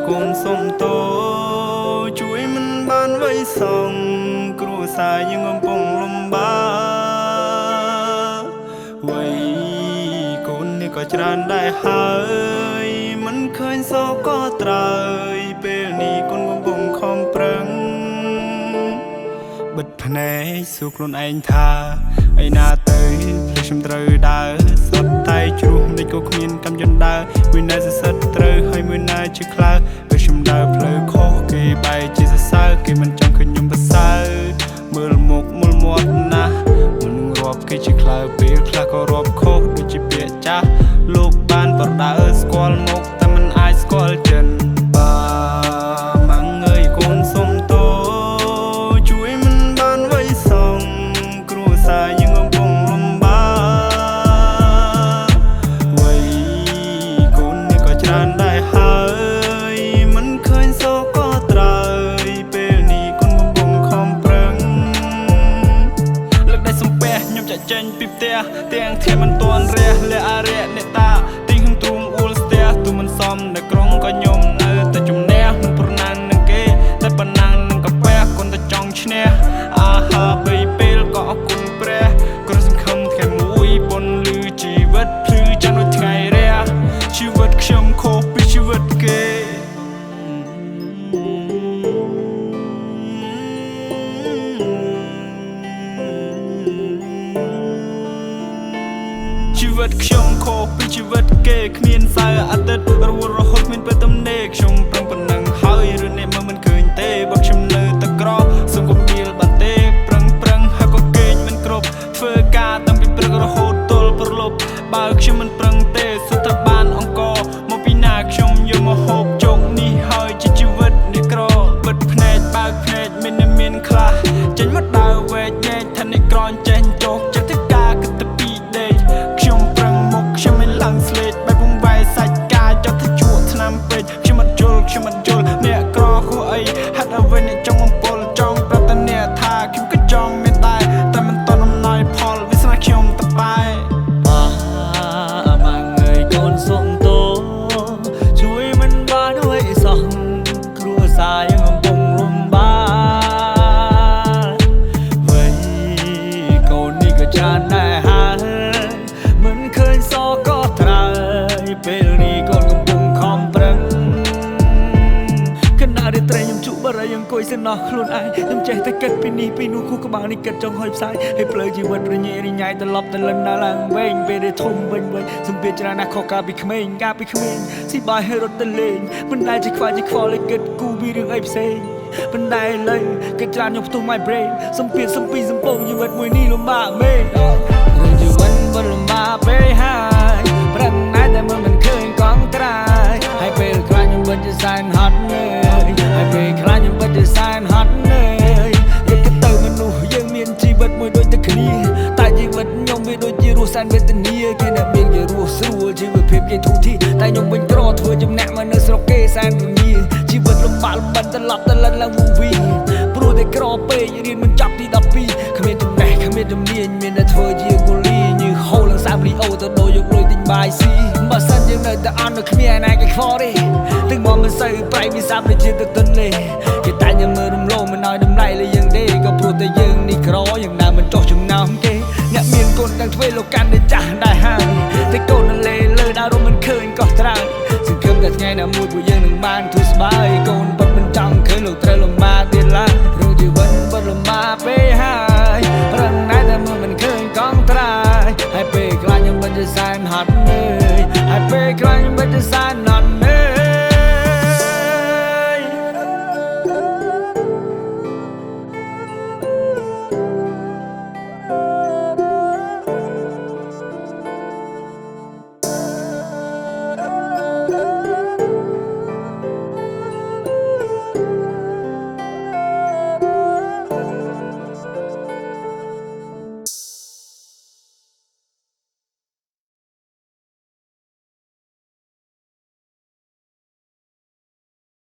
កូនសុំតោជួយមិនបានໄວសងគ្រួសារយើងកំពុងលំបាកវ័យកូននេះក៏ច្រើនដែរហើយមិនឃើញសោកក៏ត្រើយពេលនេះកូនកំពុងខំប្រឹងបិទភ្នែកសួរខ្លួនឯងថាឯណាទៅខ្ញុំត្រូវដើរសុទ្ធតែជ្រុះនេះក៏គ្មានកម្មយន្តដើរមួយណាសសិទ្ធត្រូវហើយមួយណាជាខ្លៅពេលខ្ញុំដើរផ្លូវខុសគេបែរជាសរសើរគេមិនចង់ឃើញខ្ញុំប្រសើរមើលមុខមើលមាត់ណាស់មិនរាប់គេជាខ្លៅពេលខ្លះក៏រាប់ខុសដូចជាពាក្យចាស់លោកបានប្រដៅស្គាល់មុខតែមិនអាចស្គាល់ចិនបាម៉ាំងអើយកូនសុំតោជួយមិនបានໄວសងគ្រួសារយើងកំពុងលំបាកវ័យកូននេះក៏ច្រើនដែរហើយមិនឃើញសោកក៏ត្រើយពេលនេះកូនកំពុងខំប្រឹងលើកដៃសំពះខ្ញុំចាក់ចេញពីផ្ទះទាំងធៀមមិនទាន់រះលះអារៈអ្នកតាទីខ្ញុំទ្រូងអួលស្ទះទូមិនសមនៅក្រុងក៏ខ្ញុំនៅតែជំនះមិនប្រណាំងនឹងគេតែប៉ុណ្ណាំងនឹងកាពះគុនតែចង់ឈ្នះអាហាបីពេលក៏អរគុណព្រះគ្រាន់សង្ឃឹមថ្ងៃមួយប៉ុនលឺជីវិតភ្លឺចាំដូចថ្ងៃរះជីវិតខ្ញុំខុសពីជីវិតគេជីវិតខ្ញុំខុសពីជីវិតគេគ្មានសៅរ៍អាទិត្យរវល់រហូតគ្មានពេលទំនេរខ្ញុំប្រឹងប៉ុណ្ណឹងហើយឬអ្នកមើលមិនឃើញទេបើខ្ញុំនៅតែក្រសុំកុំពីលបានទេប្រឹងហើយក៏គេងមិនគ្រប់ធ្វើការតាំងពីព្រឹករហូតទល់ព្រលប់បើខ្ញុំមិនប្រឹងទេសុទ្ធតែបានអង្គមកពីណាខ្ញុំយកមកហូបជោគនេះហើយជាជីវិតអ្នកក្របិទភ្នែកបើកភ្នែកមានខ្លះចេញមកដើរវែកញែកថាអ្នកក្រចេញចុះចិត្តទៅការគិតទៅពីដេកខ្ញុំប្រឹងមុខខ្ញុំមិនឡើងស្លេកបែបវងវាយសាច់កាយចត់ទៅជួបឆ្នាំពេកខ្ញុំមិនយល់អ្នកក្រខុសអីហាត់អ្វីអ្នកចង់បំពល់ចង់ប្រាប់តែអ្នកថាខ្ញុំក៏ចង់មានតែមិនតន់អំណោយផលវាស្នាខ្ញុំតបែម៉ាម៉ាំងអើយកូនសុំតោជួយមិនបានไว้សោះគ្រួសារយើងកំពុងលំបាកវ័យកូននេះក៏ច្រើនដែរហើយមិនឃើញសោកក៏ត្រើយពេលនេះកូនកំពុងខំប្រឹងខណៈរាត្រីខ្ញុំជក់បារីអង្គុយសំណោះខ្លួនឯងខ្ញុំចេះតែគិតពីនេះពីនោះគូក្បាលនេះគិតចង់ហុយផ្សាយឲ្យផ្លូវជីវិតរញ៉េរញ៉ៃត្រឡប់ទៅលិនដល់ឡើងវែងពេលដែលធំវិញសំពីច្រើនណាស់ខុសកាលពីក្មេងស៊ីបាយឲ្យរត់ទៅលេងមិនដែលជាខ្វល់ឲ្យគិតគូពីរឿងអីផ្សេងប៉ុន្តែលើគិតច្រើនខ្ញុំផ្ទុះ my brain សំពីសំពងជីវិតមួយនេះលំបាកមែនរឿងជីវិតមិនលំបាកពេកហើយប្រឹងណាស់តែមិនឃើញកង់ត្រាយហើយពេលខ្លាចខ្ញុំមិនជាសែនហត់នឿយហើយពេលខ្លាចខ្ញុំមិនជាសែនហត់នឿយយកទៅមនុស្សយើងមានជីវិតមួយដូចតែគ្នាតែជីវិតខ្ញុំវាដូចជារស់សែនវេទនាគេអ្នកមានគេរស់ស្រួលជីវភាពគេធូរធារតែខ្ញុំវិញក្រធ្វើចំណាក់មកនៅស្រុកគេសែនរងាជីវិតលំបាកលំបិនត្រឡប់ទៅលិនឡើងវងវីព្រោះតែក្រពេករៀនមិនចប់ទី12គ្មានចំណេះគ្មានជំនាញមានតែធ្វើជាកូលីញើហូលឡើងសាមលីអូទៅដូរយកលុយទិញបាយស៊ីបើសិនយើងនៅតែអន់នៅគ្មានឯណាគេខ្វល់ទេទាំងមកមិនសូវប្រៃវិសាដូចជាទៅទិនលេគេតែញមើលរំលោភមិនឲ្យតម្លៃលើយើងទេក៏ព្រោះតែយើងនេះក្រយ៉ាងណាមិនចោះចំណោមគេអ្នកមានកូនទាំងទ្វេលោកកាន់តែចាស់ដែរហើយតែកូននៅលេលើដល់រំមិនឃើញក៏ត្រើយសង្ឃឹមតែថ្ងៃណាមួយពួកយើងនឹងបានធូរស្បើយកូនពិតមិនចង់ឃើញលោកត្រូវលំបាកទៀតឡើយរឿងជីវិតពិតលំបាកពេកហើយប្រឹងណាស់តែមិនឃើញកង់ត្រើយហើយពេលខ្លាចខ្ញុំមិនជាសែនហត់នឿយហើយពេលខ្លាចខ្ញុំមិនជាសែន